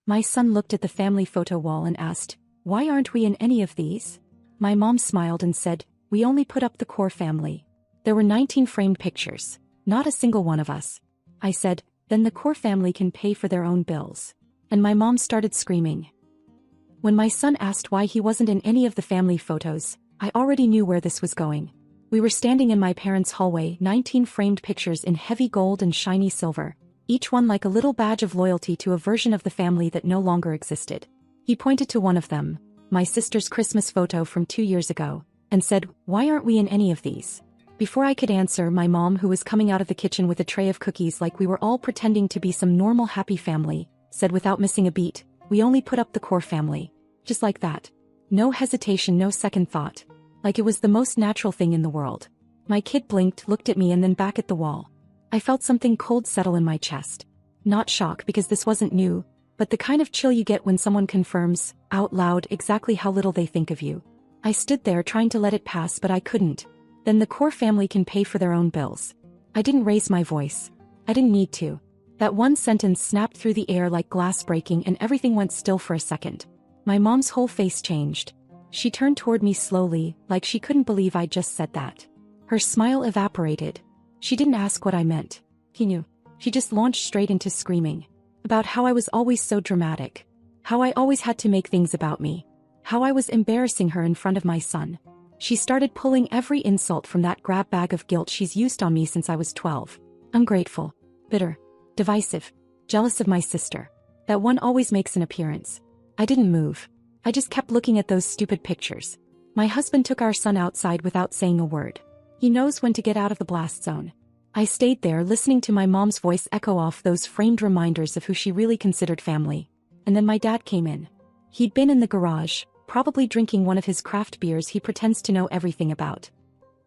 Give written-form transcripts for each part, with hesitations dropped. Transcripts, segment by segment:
My son looked at the family photo wall and asked, "Why aren't we in any of these?" My mom smiled and said, "We only put up the core family." There were 19 framed pictures, not a single one of us. I said, "Then the core family can pay for their own bills." And my mom started screaming. When my son asked why he wasn't in any of the family photos, I already knew where this was going. We were standing in my parents' hallway, 19 framed pictures in heavy gold and shiny silver, each one like a little badge of loyalty to a version of the family that no longer existed. He pointed to one of them, my sister's Christmas photo from 2 years ago, and said, "Why aren't we in any of these?" Before I could answer, my mom, who was coming out of the kitchen with a tray of cookies like we were all pretending to be some normal happy family, said without missing a beat, "We only put up the core family." Just like that. No hesitation, no second thought. Like it was the most natural thing in the world. My kid blinked, looked at me and then back at the wall. I felt something cold settle in my chest. Not shock because this wasn't new, but the kind of chill you get when someone confirms, out loud, exactly how little they think of you. I stood there trying to let it pass, but I couldn't. Then the core family can pay for their own bills. I didn't raise my voice. I didn't need to. That one sentence snapped through the air like glass breaking and everything went still for a second. My mom's whole face changed. She turned toward me slowly, like she couldn't believe I'd just said that. Her smile evaporated. She didn't ask what I meant. He knew. She just launched straight into screaming. About how I was always so dramatic. How I always had to make things about me. How I was embarrassing her in front of my son. She started pulling every insult from that grab bag of guilt she's used on me since I was 12. Ungrateful. Bitter. Divisive. Jealous of my sister. That one always makes an appearance. I didn't move. I just kept looking at those stupid pictures. My husband took our son outside without saying a word. He knows when to get out of the blast zone. I stayed there listening to my mom's voice echo off those framed reminders of who she really considered family. And then my dad came in. He'd been in the garage, probably drinking one of his craft beers he pretends to know everything about.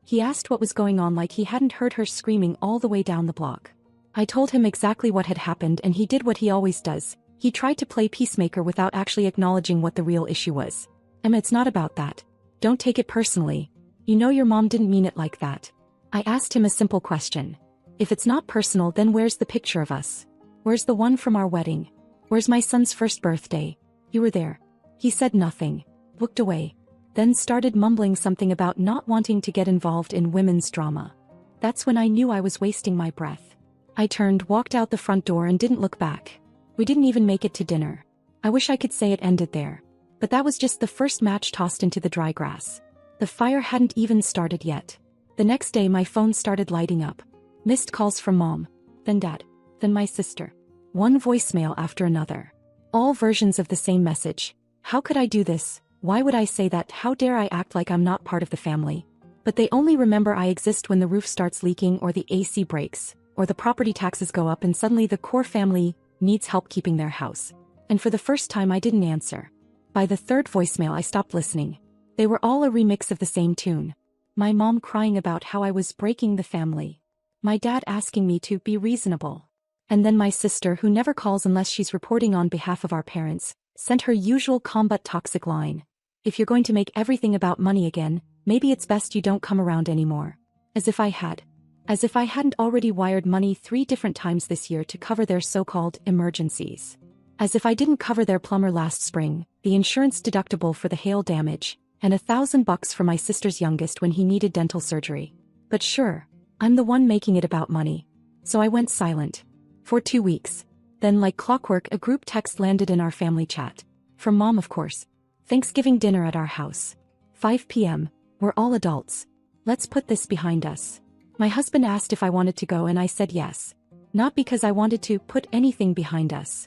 He asked what was going on like he hadn't heard her screaming all the way down the block. I told him exactly what had happened and he did what he always does. He tried to play peacemaker without actually acknowledging what the real issue was. "Emma, it's not about that. Don't take it personally. You know your mom didn't mean it like that." I asked him a simple question. "If it's not personal, then where's the picture of us? Where's the one from our wedding? Where's my son's first birthday? You were there." He said nothing, looked away, then started mumbling something about not wanting to get involved in women's drama. That's when I knew I was wasting my breath. I turned, walked out the front door and didn't look back. We didn't even make it to dinner. I wish I could say it ended there. But that was just the first match tossed into the dry grass. The fire hadn't even started yet. The next day my phone started lighting up. Missed calls from mom, then dad, then my sister. One voicemail after another. All versions of the same message. How could I do this? Why would I say that? How dare I act like I'm not part of the family? But they only remember I exist when the roof starts leaking or the AC breaks, or the property taxes go up and suddenly the core family needs help keeping their house. And for the first time I didn't answer. By the third voicemail I stopped listening. They were all a remix of the same tune. My mom crying about how I was breaking the family. My dad asking me to be reasonable. And then my sister, who never calls unless she's reporting on behalf of our parents, sent her usual calm but toxic line. "If you're going to make everything about money again, maybe it's best you don't come around anymore." As if I had. As if I hadn't already wired money 3 different times this year to cover their so-called emergencies. As if I didn't cover their plumber last spring, the insurance deductible for the hail damage, and $1,000 for my sister's youngest when he needed dental surgery. But sure, I'm the one making it about money. So I went silent. For 2 weeks. Then like clockwork a group text landed in our family chat. From mom, of course. "Thanksgiving dinner at our house. 5 p.m. We're all adults. Let's put this behind us." My husband asked if I wanted to go and I said yes. Not because I wanted to put anything behind us.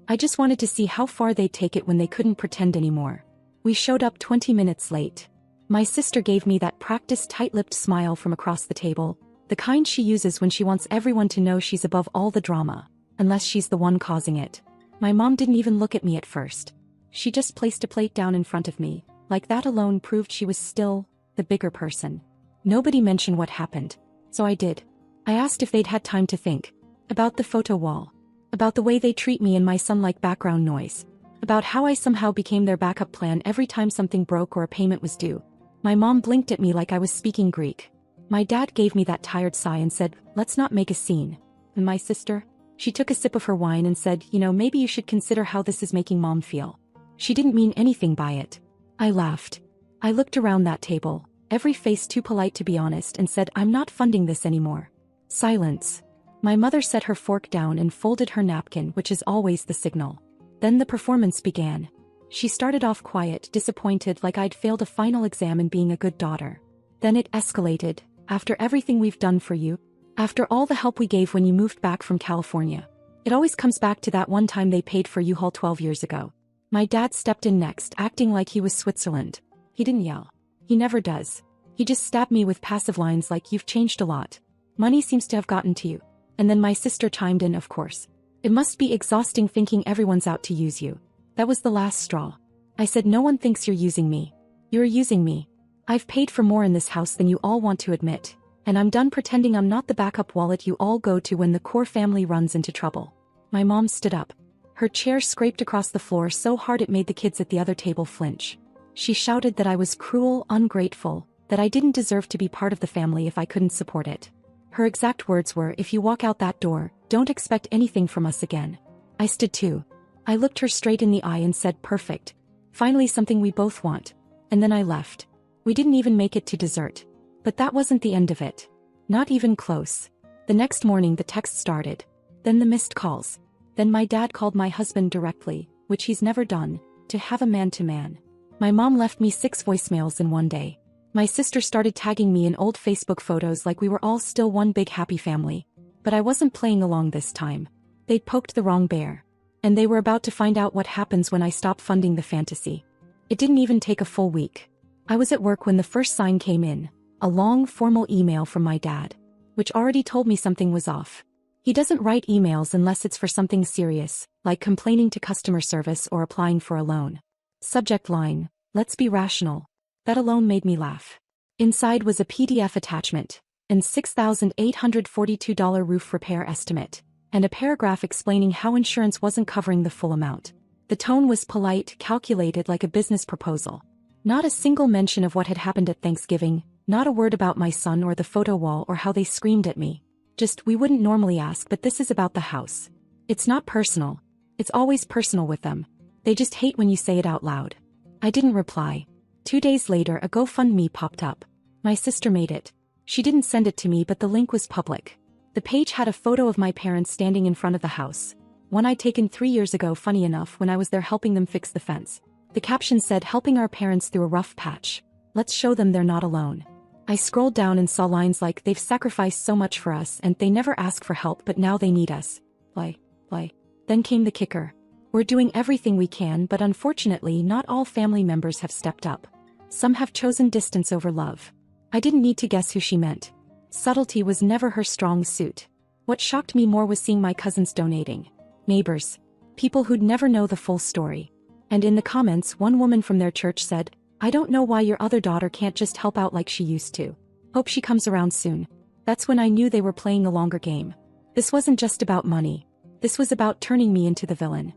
I just wanted to see how far they'd take it when they couldn't pretend anymore. We showed up 20 minutes late. My sister gave me that practiced tight-lipped smile from across the table, the kind she uses when she wants everyone to know she's above all the drama, unless she's the one causing it. My mom didn't even look at me at first. She just placed a plate down in front of me, like that alone proved she was still the bigger person. Nobody mentioned what happened. So I did. I asked if they'd had time to think. About the photo wall. About the way they treat me and my son like background noise. About how I somehow became their backup plan every time something broke or a payment was due. My mom blinked at me like I was speaking Greek. My dad gave me that tired sigh and said, "Let's not make a scene." And my sister? She took a sip of her wine and said, maybe you should consider how this is making Mom feel. She didn't mean anything by it. I laughed. I looked around that table, every face too polite to be honest, and said, I'm not funding this anymore. Silence. My mother set her fork down and folded her napkin, which is always the signal. Then the performance began. She started off quiet, disappointed, like I'd failed a final exam in being a good daughter. Then it escalated. After everything we've done for you, after all the help we gave when you moved back from California. It always comes back to that one time they paid for U-Haul 12 years ago. My dad stepped in next, acting like he was Switzerland. He didn't yell. He never does. He just stabbed me with passive lines like, you've changed a lot. Money seems to have gotten to you. And then my sister chimed in, of course. It must be exhausting thinking everyone's out to use you. That was the last straw. I said, no one thinks you're using me. You're using me. I've paid for more in this house than you all want to admit. And I'm done pretending I'm not the backup wallet you all go to when the core family runs into trouble. My mom stood up. Her chair scraped across the floor so hard it made the kids at the other table flinch. She shouted that I was cruel, ungrateful, that I didn't deserve to be part of the family if I couldn't support it. Her exact words were, if you walk out that door, don't expect anything from us again. I stood too. I looked her straight in the eye and said, perfect. Finally something we both want. And then I left. We didn't even make it to dessert. But that wasn't the end of it. Not even close. The next morning the texts started. Then the missed calls. Then my dad called my husband directly, which he's never done, to have a man-to-man. My mom left me 6 voicemails in one day. My sister started tagging me in old Facebook photos like we were all still one big happy family. But I wasn't playing along this time. They'd poked the wrong bear. And they were about to find out what happens when I stop funding the fantasy. It didn't even take a full week. I was at work when the first sign came in, a long formal email from my dad, which already told me something was off. He doesn't write emails unless it's for something serious, like complaining to customer service or applying for a loan. Subject line, let's be rational. That alone made me laugh. Inside was a PDF attachment, and $6,842 roof repair estimate, and a paragraph explaining how insurance wasn't covering the full amount. The tone was polite, calculated like a business proposal. Not a single mention of what had happened at Thanksgiving, not a word about my son or the photo wall or how they screamed at me. Just, we wouldn't normally ask, but this is about the house. It's not personal. It's always personal with them. They just hate when you say it out loud. I didn't reply. 2 days later a GoFundMe popped up. My sister made it. She didn't send it to me but the link was public. The page had a photo of my parents standing in front of the house. One I'd taken 3 years ago, funny enough, when I was there helping them fix the fence. The caption said, helping our parents through a rough patch. Let's show them they're not alone. I scrolled down and saw lines like, they've sacrificed so much for us and they never ask for help but now they need us. Qley. Then came the kicker. We're doing everything we can but unfortunately not all family members have stepped up. Some have chosen distance over love. I didn't need to guess who she meant. Subtlety was never her strong suit. What shocked me more was seeing my cousins donating. Neighbors. People who'd never know the full story. And in the comments one woman from their church said, I don't know why your other daughter can't just help out like she used to. Hope she comes around soon. That's when I knew they were playing a longer game. This wasn't just about money. This was about turning me into the villain.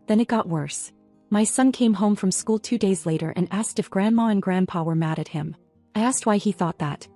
Then it got worse. My son came home from school 2 days later and asked if Grandma and Grandpa were mad at him. I asked why he thought that.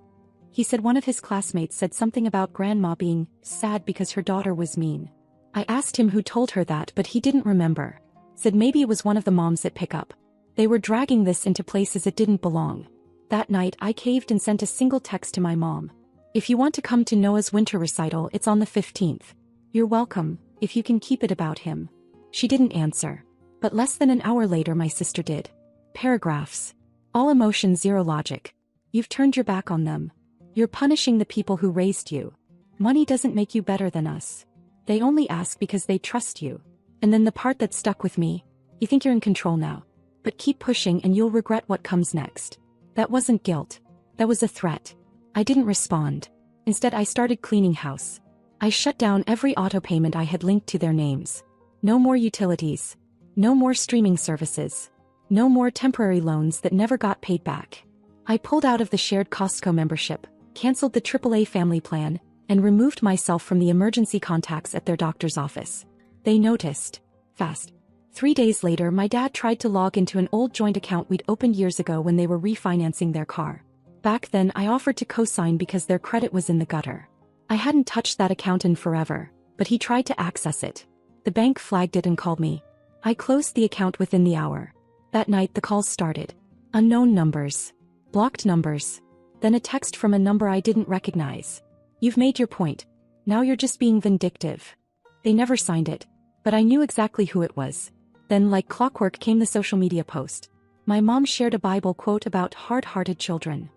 He said one of his classmates said something about Grandma being sad because her daughter was mean. I asked him who told her that but he didn't remember. Said maybe it was one of the moms at pickup. They were dragging this into places it didn't belong. That night I caved and sent a single text to my mom. If you want to come to Noah's winter recital, it's on the 15th. You're welcome, if you can keep it about him. She didn't answer. But less than an hour later my sister did. Paragraphs. All emotion, zero logic. You've turned your back on them. You're punishing the people who raised you. Money doesn't make you better than us. They only ask because they trust you. And then the part that stuck with me. You think you're in control now. But keep pushing and you'll regret what comes next. That wasn't guilt. That was a threat. I didn't respond. Instead I started cleaning house. I shut down every auto payment I had linked to their names. No more utilities. No more streaming services. No more temporary loans that never got paid back. I pulled out of the shared Costco membership, canceled the AAA family plan, and removed myself from the emergency contacts at their doctor's office. They noticed. Fast. 3 days later my dad tried to log into an old joint account we'd opened years ago when they were refinancing their car. Back then I offered to co-sign because their credit was in the gutter. I hadn't touched that account in forever. but he tried to access it. The bank flagged it and called me. I closed the account within the hour. That night the calls started. Unknown numbers. Blocked numbers. Then a text from a number I didn't recognize. You've made your point. Now you're just being vindictive. They never signed it, but I knew exactly who it was. Then like clockwork came the social media post. My mom shared a Bible quote about hard-hearted children.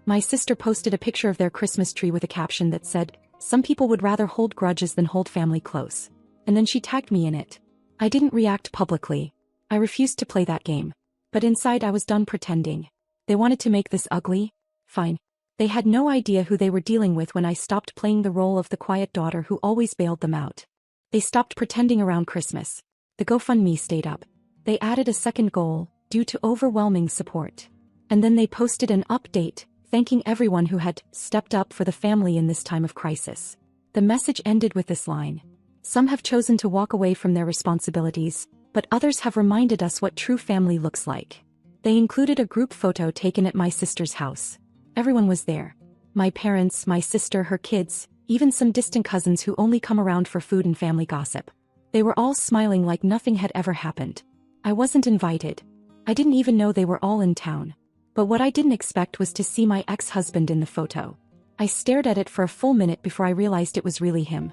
My sister posted a picture of their Christmas tree with a caption that said, "Some people would rather hold grudges than hold family close." And then she tagged me in it. I didn't react publicly. I refused to play that game. But inside I was done pretending. They wanted to make this ugly? Fine. They had no idea who they were dealing with when I stopped playing the role of the quiet daughter who always bailed them out. They stopped pretending around Christmas. The GoFundMe stayed up. They added a second goal, due to overwhelming support. And then they posted an update, thanking everyone who had stepped up for the family in this time of crisis. The message ended with this line. Some have chosen to walk away from their responsibilities, but others have reminded us what true family looks like. They included a group photo taken at my sister's house. Everyone was there. My parents, my sister, her kids, even some distant cousins who only come around for food and family gossip. They were all smiling like nothing had ever happened. I wasn't invited. I didn't even know they were all in town. But what I didn't expect was to see my ex-husband in the photo. I stared at it for a full minute before I realized it was really him.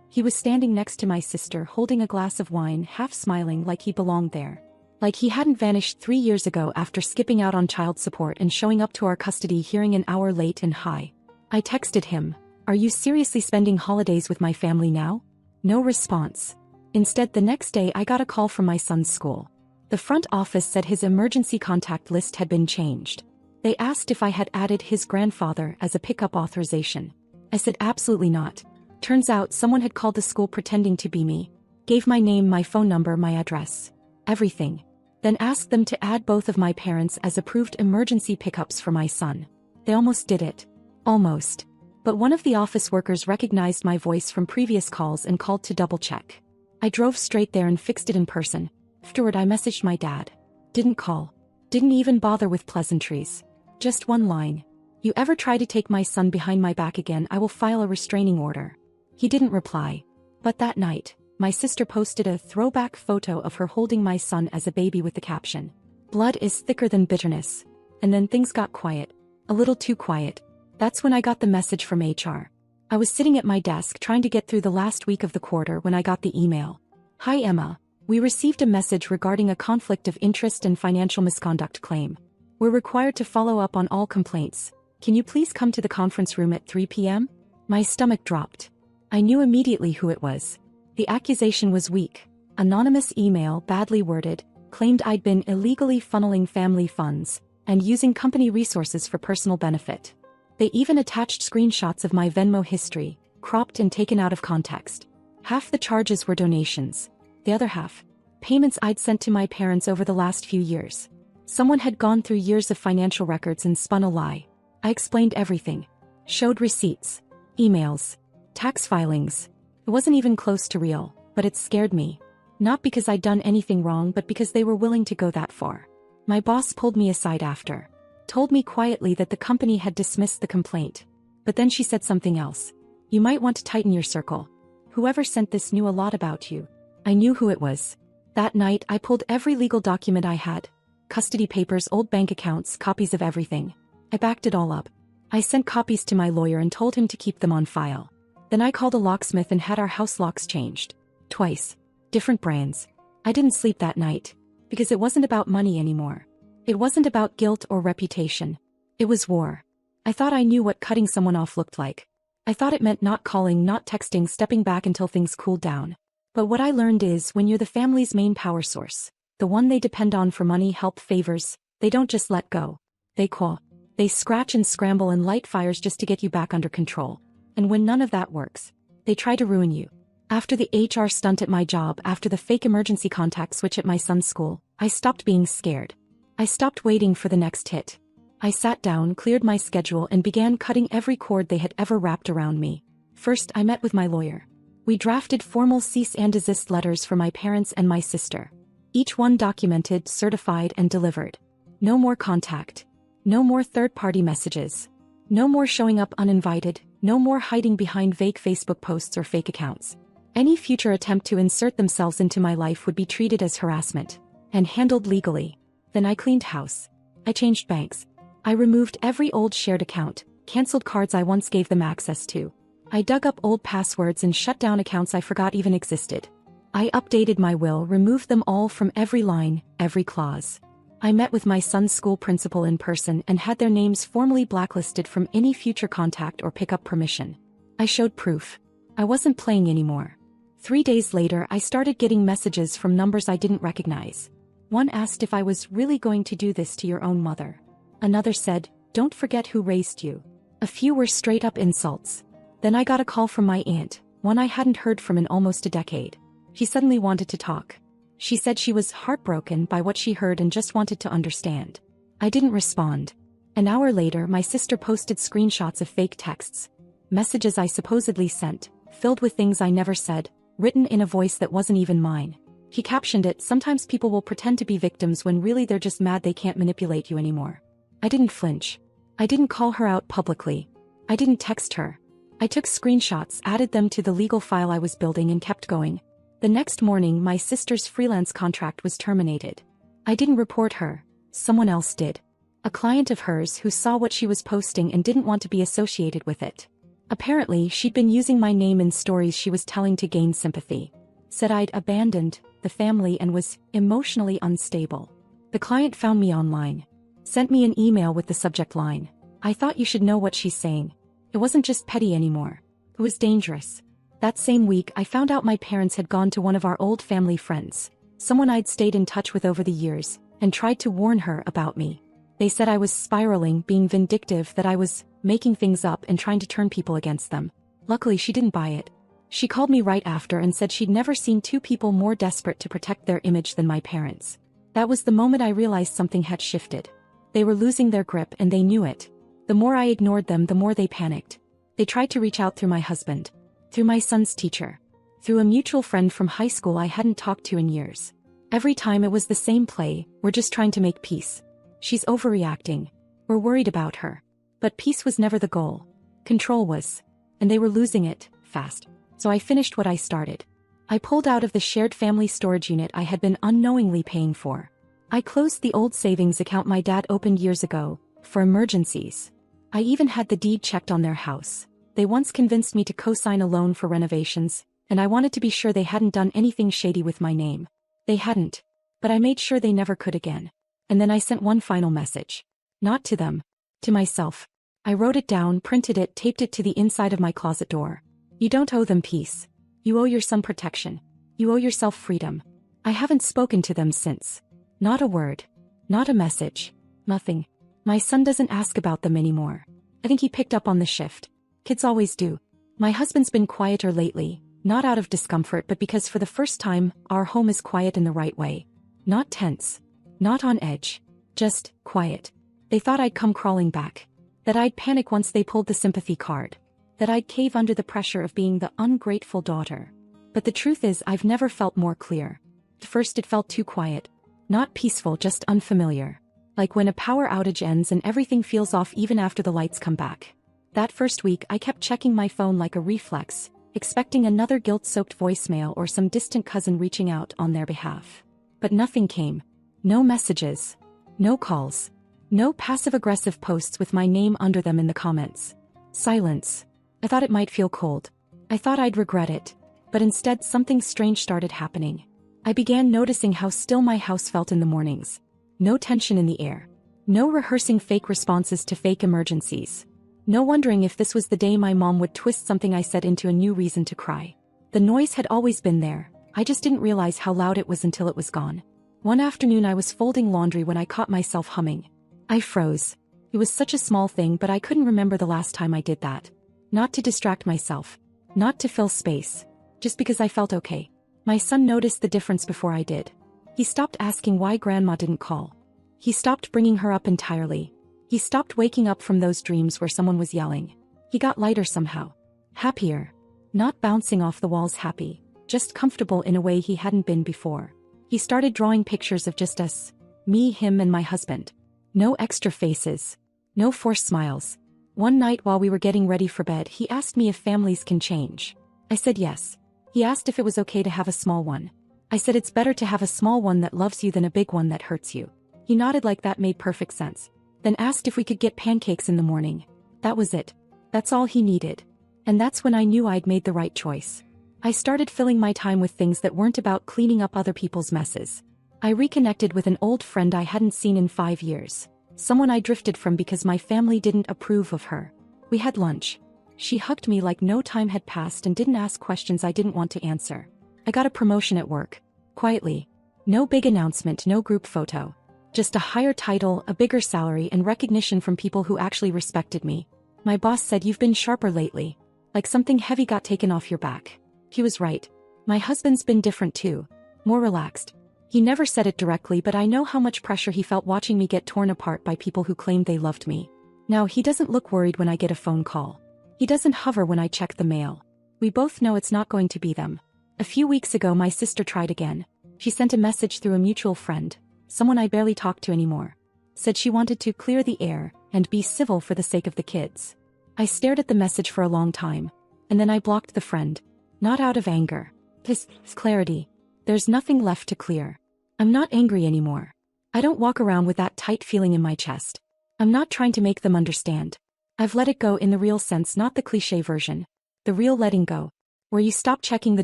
He was standing next to my sister holding a glass of wine, half smiling like he belonged there. Like he hadn't vanished 3 years ago after skipping out on child support and showing up to our custody hearing an hour late and high. I texted him, "Are you seriously spending holidays with my family now?" No response. Instead, the next day I got a call from my son's school. The front office said his emergency contact list had been changed. They asked if I had added his grandfather as a pickup authorization. I said absolutely not. Turns out someone had called the school pretending to be me, gave my name, my phone number, my address, everything. Then asked them to add both of my parents as approved emergency pickups for my son. They almost did it. Almost. But one of the office workers recognized my voice from previous calls and called to double-check. I drove straight there and fixed it in person. Afterward I messaged my dad. Didn't call. Didn't even bother with pleasantries. Just one line. "You ever try to take my son behind my back again, I will file a restraining order." He didn't reply. But that night, my sister posted a throwback photo of her holding my son as a baby with the caption, "Blood is thicker than bitterness." And then things got quiet. A little too quiet. That's when I got the message from HR. I was sitting at my desk trying to get through the last week of the quarter when I got the email. "Hi Emma. We received a message regarding a conflict of interest and financial misconduct claim. We're required to follow up on all complaints. Can you please come to the conference room at 3 p.m.? My stomach dropped. I knew immediately who it was. The accusation was weak. Anonymous email, badly worded, claimed I'd been illegally funneling family funds and using company resources for personal benefit. They even attached screenshots of my Venmo history, cropped and taken out of context. Half the charges were donations. The other half, payments I'd sent to my parents over the last few years. Someone had gone through years of financial records and spun a lie. I explained everything. Showed receipts, emails, tax filings. It wasn't even close to real, but it scared me. Not because I'd done anything wrong, but because they were willing to go that far. My boss pulled me aside after. Told me quietly that the company had dismissed the complaint. But then she said something else. "You might want to tighten your circle. Whoever sent this knew a lot about you." I knew who it was. That night I pulled every legal document I had. Custody papers, old bank accounts, copies of everything. I backed it all up. I sent copies to my lawyer and told him to keep them on file. Then I called a locksmith and had our house locks changed. Twice. Different brands. I didn't sleep that night. Because it wasn't about money anymore. It wasn't about guilt or reputation. It was war. I thought I knew what cutting someone off looked like. I thought it meant not calling, not texting, stepping back until things cooled down. But what I learned is when you're the family's main power source, the one they depend on for money, help, favors, they don't just let go. They claw. They scratch and scramble and light fires just to get you back under control. And when none of that works, they try to ruin you. After the HR stunt at my job, after the fake emergency contact switch at my son's school, I stopped being scared. I stopped waiting for the next hit. I sat down, cleared my schedule, and began cutting every cord they had ever wrapped around me. First, I met with my lawyer. We drafted formal cease and desist letters for my parents and my sister. Each one documented, certified, and delivered. No more contact. No more third-party messages. No more showing up uninvited. No more hiding behind vague Facebook posts or fake accounts. Any future attempt to insert themselves into my life would be treated as harassment and handled legally. Then I cleaned house. I changed banks. I removed every old shared account, canceled cards I once gave them access to. I dug up old passwords and shut down accounts I forgot even existed. I updated my will, removed them all from every line, every clause. I met with my son's school principal in person and had their names formally blacklisted from any future contact or pickup permission. I showed proof. I wasn't playing anymore. 3 days later, I started getting messages from numbers I didn't recognize. One asked if I was really going to do this to your own mother. Another said, "Don't forget who raised you." A few were straight-up insults. Then I got a call from my aunt, one I hadn't heard from in almost a decade. She suddenly wanted to talk. She said she was heartbroken by what she heard and just wanted to understand. I didn't respond. An hour later, my sister posted screenshots of fake texts. Messages I supposedly sent, filled with things I never said, written in a voice that wasn't even mine. He captioned it, "Sometimes people will pretend to be victims when really they're just mad they can't manipulate you anymore." I didn't flinch. I didn't call her out publicly. I didn't text her. I took screenshots, added them to the legal file I was building, and kept going. The next morning, my sister's freelance contract was terminated. I didn't report her. Someone else did. A client of hers who saw what she was posting and didn't want to be associated with it. Apparently, she'd been using my name in stories she was telling to gain sympathy. Said I'd abandoned the family and was emotionally unstable. The client found me online. Sent me an email with the subject line, "I thought you should know what she's saying." It wasn't just petty anymore. It was dangerous. That same week, I found out my parents had gone to one of our old family friends, someone I'd stayed in touch with over the years, and tried to warn her about me. They said I was spiraling, being vindictive, that I was making things up and trying to turn people against them. Luckily, she didn't buy it. She called me right after and said she'd never seen two people more desperate to protect their image than my parents. That was the moment I realized something had shifted. They were losing their grip and they knew it. The more I ignored them, the more they panicked. They tried to reach out through my husband, through my son's teacher, through a mutual friend from high school I hadn't talked to in years. Every time it was the same play, "We're just trying to make peace. She's overreacting. We're worried about her." But peace was never the goal. Control was. And they were losing it, fast. So I finished what I started. I pulled out of the shared family storage unit I had been unknowingly paying for. I closed the old savings account my dad opened years ago, for emergencies. I even had the deed checked on their house. They once convinced me to co-sign a loan for renovations, and I wanted to be sure they hadn't done anything shady with my name. They hadn't. But I made sure they never could again. And then I sent one final message. Not to them. To myself. I wrote it down, printed it, taped it to the inside of my closet door. You don't owe them peace. You owe your son protection. You owe yourself freedom. I haven't spoken to them since. Not a word. Not a message. Nothing. My son doesn't ask about them anymore. I think he picked up on the shift. Kids always do. My husband's been quieter lately, not out of discomfort but because for the first time, our home is quiet in the right way. Not tense. Not on edge. Just quiet. They thought I'd come crawling back. That I'd panic once they pulled the sympathy card. That I'd cave under the pressure of being the ungrateful daughter. But the truth is, I've never felt more clear. At first it felt too quiet. Not peaceful, just unfamiliar. Like when a power outage ends and everything feels off even after the lights come back. That first week I kept checking my phone like a reflex, expecting another guilt-soaked voicemail or some distant cousin reaching out on their behalf. But nothing came. No messages. No calls. No passive-aggressive posts with my name under them in the comments. Silence. I thought it might feel cold. I thought I'd regret it. But instead something strange started happening. I began noticing how still my house felt in the mornings. No tension in the air. No rehearsing fake responses to fake emergencies. No wondering if this was the day my mom would twist something I said into a new reason to cry. The noise had always been there. I just didn't realize how loud it was until it was gone. One afternoon I was folding laundry when I caught myself humming. I froze. It was such a small thing, but I couldn't remember the last time I did that. Not to distract myself. Not to fill space. Just because I felt okay. My son noticed the difference before I did. He stopped asking why grandma didn't call. He stopped bringing her up entirely. He stopped waking up from those dreams where someone was yelling. He got lighter somehow. Happier. Not bouncing off the walls happy. Just comfortable in a way he hadn't been before. He started drawing pictures of just us. Me, him, and my husband. No extra faces. No forced smiles. One night while we were getting ready for bed, he asked me if families can change. I said yes. He asked if it was okay to have a small one. I said it's better to have a small one that loves you than a big one that hurts you. He nodded like that made perfect sense. Then asked if we could get pancakes in the morning. That was it. That's all he needed. And that's when I knew I'd made the right choice. I started filling my time with things that weren't about cleaning up other people's messes. I reconnected with an old friend I hadn't seen in 5 years. Someone I drifted from because my family didn't approve of her. We had lunch. She hugged me like no time had passed and didn't ask questions I didn't want to answer. I got a promotion at work. Quietly. No big announcement, no group photo. Just a higher title, a bigger salary, and recognition from people who actually respected me. My boss said, "You've been sharper lately. Like something heavy got taken off your back." He was right. My husband's been different too. More relaxed. He never said it directly, but I know how much pressure he felt watching me get torn apart by people who claimed they loved me. Now he doesn't look worried when I get a phone call. He doesn't hover when I check the mail. We both know it's not going to be them. A few weeks ago my sister tried again. She sent a message through a mutual friend, someone I barely talk to anymore. Said she wanted to clear the air and be civil for the sake of the kids. I stared at the message for a long time, and then I blocked the friend. Not out of anger. This clarity. There's nothing left to clear. I'm not angry anymore. I don't walk around with that tight feeling in my chest. I'm not trying to make them understand. I've let it go in the real sense, not the cliche version. The real letting go. Where you stop checking the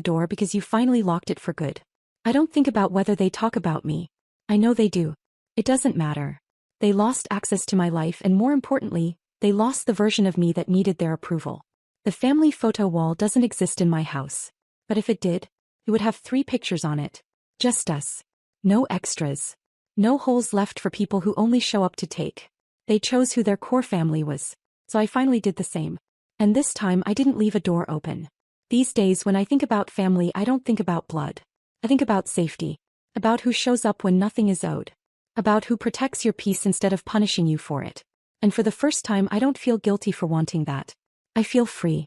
door because you finally locked it for good. I don't think about whether they talk about me. I know they do. It doesn't matter. They lost access to my life, and more importantly, they lost the version of me that needed their approval. The family photo wall doesn't exist in my house. But if it did, it would have 3 pictures on it. Just us. No extras. No holes left for people who only show up to take. They chose who their core family was. So I finally did the same. And this time I didn't leave a door open. These days when I think about family, I don't think about blood. I think about safety. About who shows up when nothing is owed. About who protects your peace instead of punishing you for it. And for the first time I don't feel guilty for wanting that. I feel free.